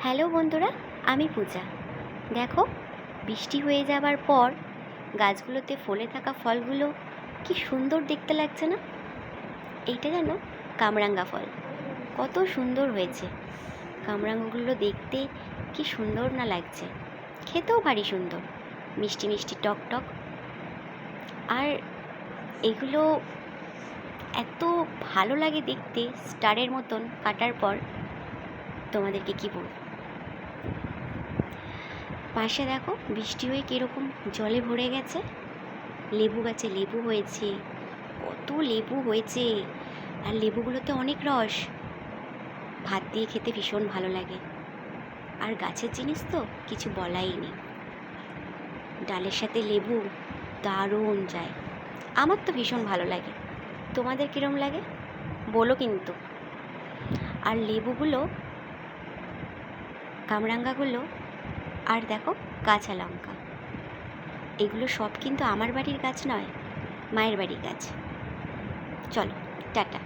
Hello বন্ধুরা, আমি পূজা। দেখো, বৃষ্টি হয়ে যাবার পর গাছগুলোতে ফলে থাকা ফলগুলো কি সুন্দর দেখতে লাগছে না? এইটা যেন কামরাঙ্গা ফল। কত সুন্দর হয়েছে কামরাঙ্গাগুলো দেখতে, কি সুন্দর না লাগছে। খেতেও ভারী সুন্দর, মিষ্টি মিষ্টি টক টক। আর এগুলো এত ভালো লাগে দেখতে, স্টারের মতন কাটার পর তোমাদেরকে কি বলবো। পাশে দেখো বৃষ্টি হয়ে কীরকম জলে ভরে গেছে। লেবু গাছে লেবু হয়েছে, কত লেবু হয়েছে। আর লেবুগুলোতে অনেক রস, ভাত দিয়ে খেতে ভীষণ ভালো লাগে। আর গাছের জিনিস তো কিছু বলাই নেই, ডালের সাথে লেবু দারুণ যায়। আমার তো ভীষণ ভালো লাগে, তোমাদের কীরম লাগে বলো কিন্তু। আর লেবুগুলো, কামরাঙ্গাগুলো, আর দেখো কাঁচা লঙ্কা, এগুলো সব কিন্তু আমার বাড়ির গাছ নয়, মায়ের বাড়ির গাছ। চলো, টাটা।